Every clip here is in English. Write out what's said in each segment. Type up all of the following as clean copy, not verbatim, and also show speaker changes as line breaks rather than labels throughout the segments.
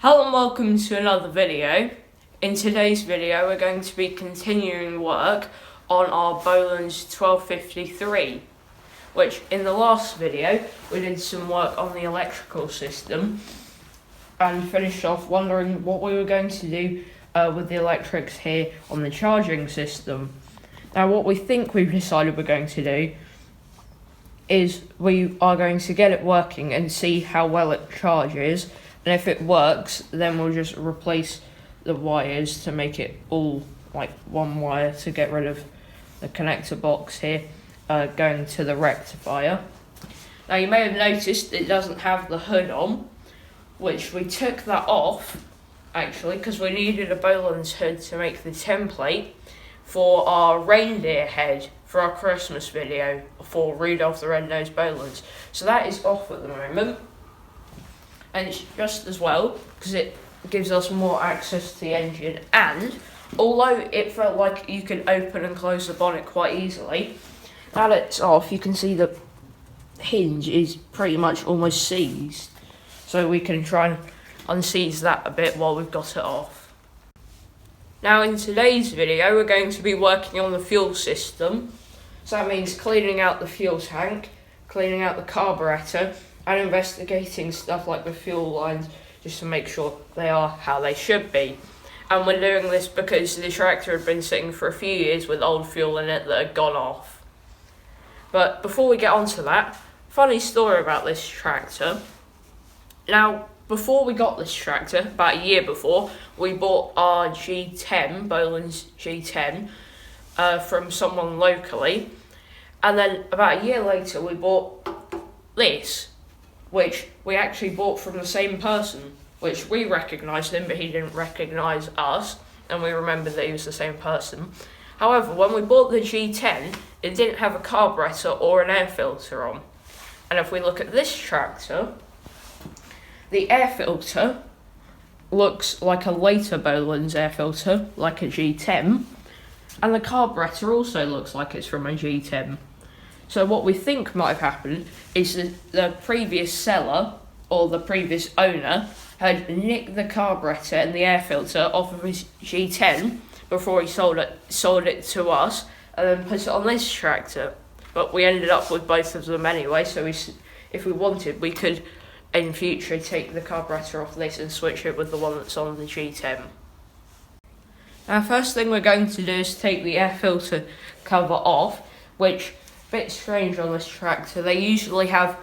Hello and welcome to another video. In today's video we're going to be continuing work on our Bolens 1253, which in the last video we did some work on the electrical system and finished off wondering what we were going to do with the electrics here on the charging system. Now what we think we've decided we're going to do is we are going to get it working and see how well it charges. And if it works, then we'll just replace the wires to make it all like one wire to get rid of the connector box here going to the rectifier. Now you may have noticed it doesn't have the hood on, which we took that off actually because we needed a Bolens hood to make the template for our reindeer head for our Christmas video for Rudolph the Red-Nosed Bolens. So that is off at the moment. And it's just as well because it gives us more access to the engine, and although it felt like you could open and close the bonnet quite easily, now that it's off you can see the hinge is pretty much almost seized, so we can try and unseize that a bit while we've got it off. Now in today's video we're going to be working on the fuel system, so that means cleaning out the fuel tank, cleaning out the carburetor, and investigating stuff like the fuel lines just to make sure they are how they should be. And we're doing this because the tractor had been sitting for a few years with old fuel in it that had gone off. But before we get on to that, funny story about this tractor. Now, before we got this tractor, about a year before, we bought our G10, Bolens G10, from someone locally. And then about a year later we bought this, which we actually bought from the same person, which we recognised him, but he didn't recognise us, and we remembered that he was the same person. However, when we bought the G10, it didn't have a carburetor or an air filter on. And if we look at this tractor, the air filter looks like a later Bolens air filter, like a G10, and the carburetor also looks like it's from a G10. So what we think might have happened is that the previous seller, or the previous owner, had nicked the carburetor and the air filter off of his G10 before he sold it to us, and then put it on this tractor. But we ended up with both of them anyway, so if we wanted, we could in future take the carburetor off this and switch it with the one that's on the G10. Now first thing we're going to do is take the air filter cover off, which bit strange on this tractor. They usually have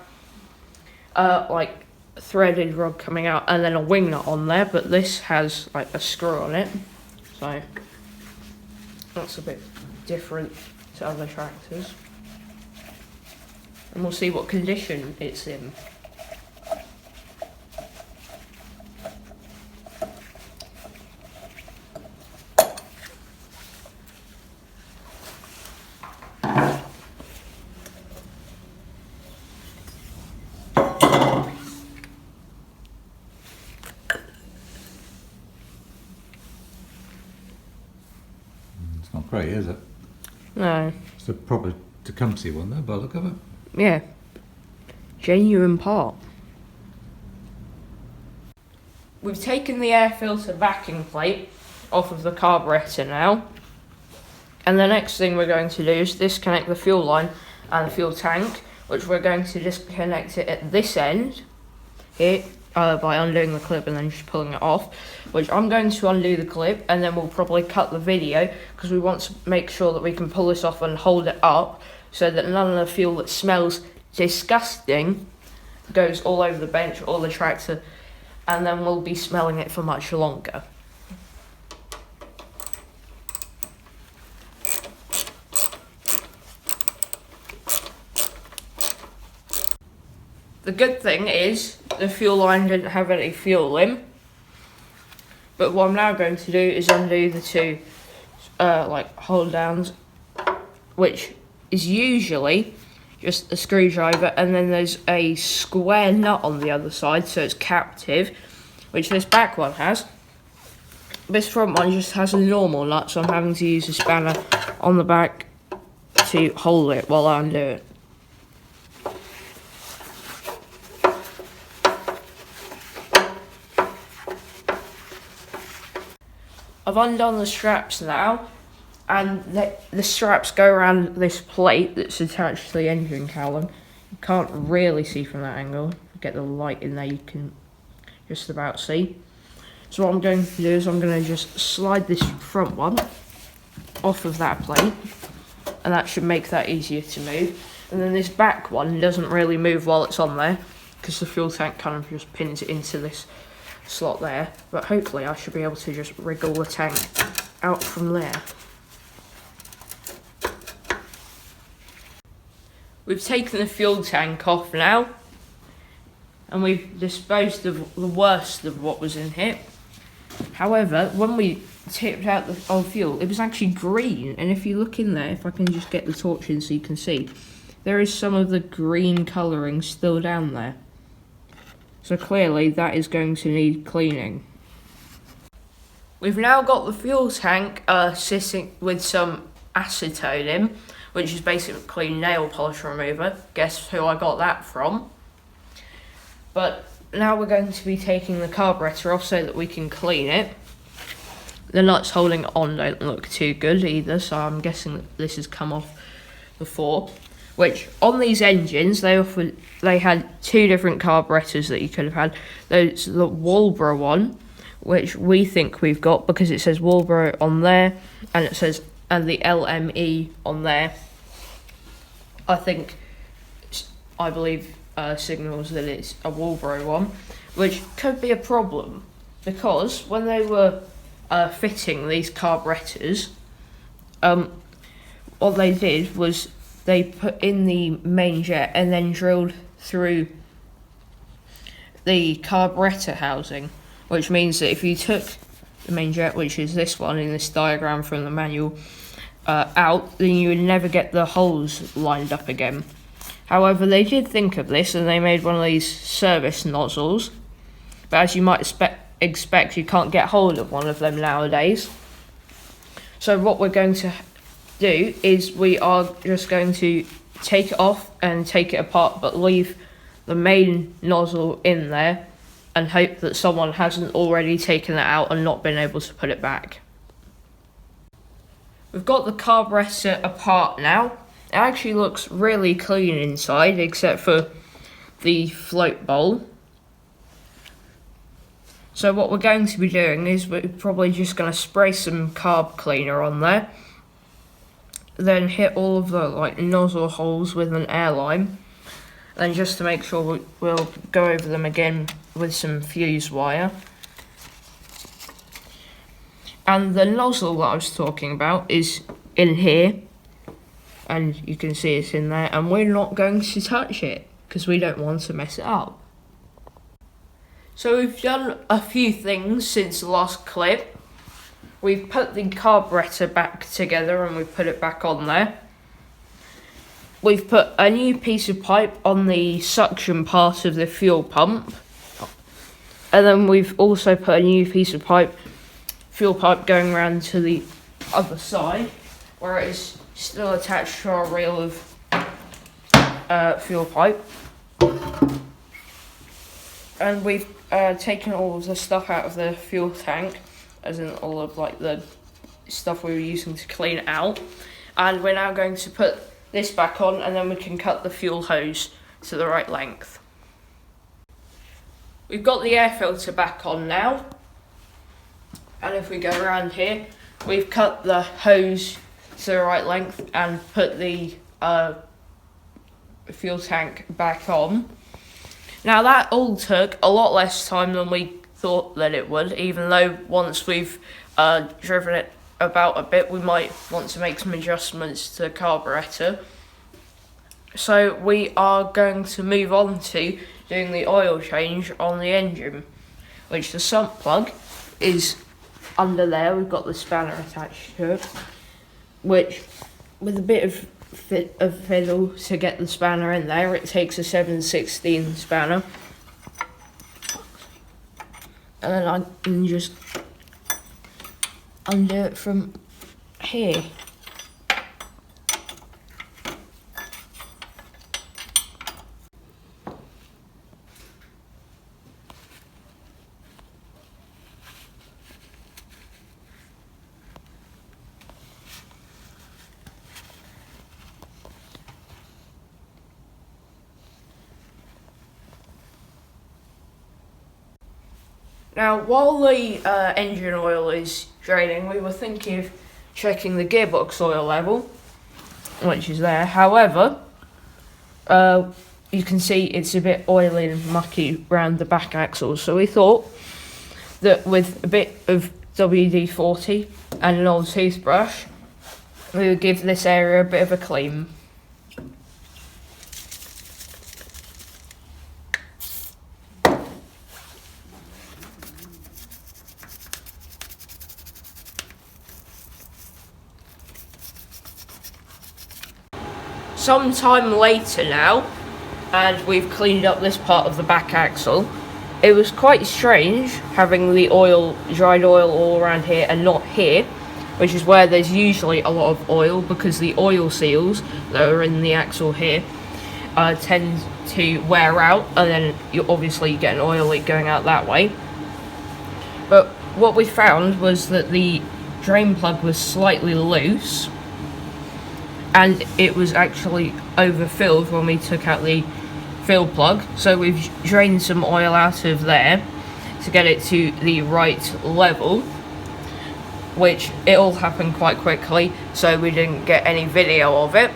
like a threaded rod coming out and then a wing nut on there, but this has like a screw on it, so that's a bit different to other tractors. And we'll see what condition it's in.
It's not great, is it?
No.
It's a proper Tecumseh one though, by the look of it.
Yeah. Genuine part. We've taken the air filter backing plate off of the carburetor now. And the next thing we're going to do is disconnect the fuel line and the fuel tank, which we're going to disconnect it at this end here by undoing the clip and then just pulling it off, which I'm going to undo the clip and then we'll probably cut the video because we want to make sure that we can pull this off and hold it up so that none of the fuel that smells disgusting goes all over the bench or the tractor, and then we'll be smelling it for much longer. The good thing is the fuel line didn't have any fuel in, but what I'm now going to do is undo the two like hold downs, which is usually just a screwdriver, and then there's a square nut on the other side, so it's captive, which this back one has. This front one just has a normal nut, so I'm having to use a spanner on the back to hold it while I undo it. I've undone the straps now, and the straps go around this plate that's attached to the engine cowling. You can't really see from that angle. Get the light in there, you can just about see. So what I'm going to do is I'm going to just slide this front one off of that plate, and that should make that easier to move. And then this back one doesn't really move while it's on there, because the fuel tank kind of just pins it into this slot there. But hopefully I should be able to just wriggle the tank out from there. We've taken the fuel tank off now, and we've disposed of the worst of what was in here. However, when we tipped out the old fuel, it was actually green, and if you look in there, if I can just get the torch in so you can see, there is some of the green colouring still down there. So clearly that is going to need cleaning. We've now got the fuel tank sitting with some acetone in, which is basically nail polish remover. Guess who I got that from? But now we're going to be taking the carburetor off so that we can clean it. The nuts holding it on don't look too good either, so I'm guessing that this has come off before. Which, on these engines, they had two different carburetors that you could have had. There's the Walbro one, which we think we've got because it says Walbro on there, and it says and the LME on there. I believe signals that it's a Walbro one, which could be a problem because when they were fitting these carburetors, what they did was they put in the main jet and then drilled through the carburetor housing, which means that if you took the main jet, which is this one in this diagram from the manual, out, then you would never get the holes lined up again. However, they did think of this and they made one of these service nozzles, but as you might expect, you can't get hold of one of them nowadays. So what we're going to do is we are just going to take it off and take it apart, but leave the main nozzle in there and hope that someone hasn't already taken it out and not been able to put it back. We've got the carburetor apart now. It actually looks really clean inside except for the float bowl. So what we're going to be doing is we're probably just going to spray some carb cleaner on there, then hit all of the nozzle holes with an airline, then just to make sure we'll go over them again with some fuse wire. And the nozzle that I was talking about is in here, and you can see it's in there, and we're not going to touch it because we don't want to mess it up. So we've done a few things since the last clip. We've put the carburetor back together and we've put it back on there. We've put a new piece of pipe on the suction part of the fuel pump. And then we've also put a new piece of fuel pipe going around to the other side, where it is still attached to our reel of fuel pipe. And we've taken all of the stuff out of the fuel tank, as in all of the stuff we were using to clean it out. And we're now going to put this back on, and then we can cut the fuel hose to the right length. We've got the air filter back on now, and if we go around here, we've cut the hose to the right length and put the fuel tank back on. Now that all took a lot less time than we thought that it would, even though once we've driven it about a bit, we might want to make some adjustments to the carburetor. So we are going to move on to doing the oil change on the engine, which the sump plug is under there. We've got the spanner attached to it, which with a bit of fiddle to get the spanner in there, it takes a 7/16 spanner, and then I can just undo it from here. Now, while the engine oil is draining, we were thinking of checking the gearbox oil level, which is there. However, you can see it's a bit oily and mucky around the back axle, so we thought that with a bit of WD-40 and an old toothbrush, we would give this area a bit of a clean. Some time later now, and we've cleaned up this part of the back axle. It was quite strange having the dried oil all around here and not here, which is where there's usually a lot of oil, because the oil seals that are in the axle here tend to wear out, and then you obviously get an oil leak going out that way. But what we found was that the drain plug was slightly loose, and it was actually overfilled when we took out the fill plug, so we've drained some oil out of there to get it to the right level, which it all happened quite quickly, so we didn't get any video of it.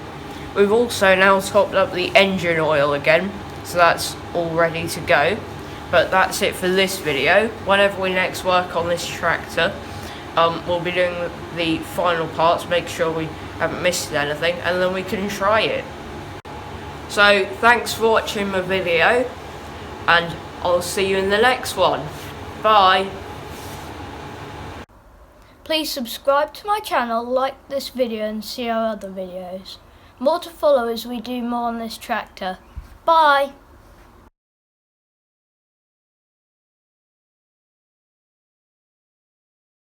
We've also now topped up the engine oil again, so that's all ready to go. But that's it for this video. Whenever we next work on this tractor, we'll be doing the final parts, make sure we haven't missed anything, and then we can try it. So thanks for watching my video, and I'll see you in the next one. Bye.
Please subscribe to my channel, like this video and see our other videos. More to follow as we do more on this tractor. Bye!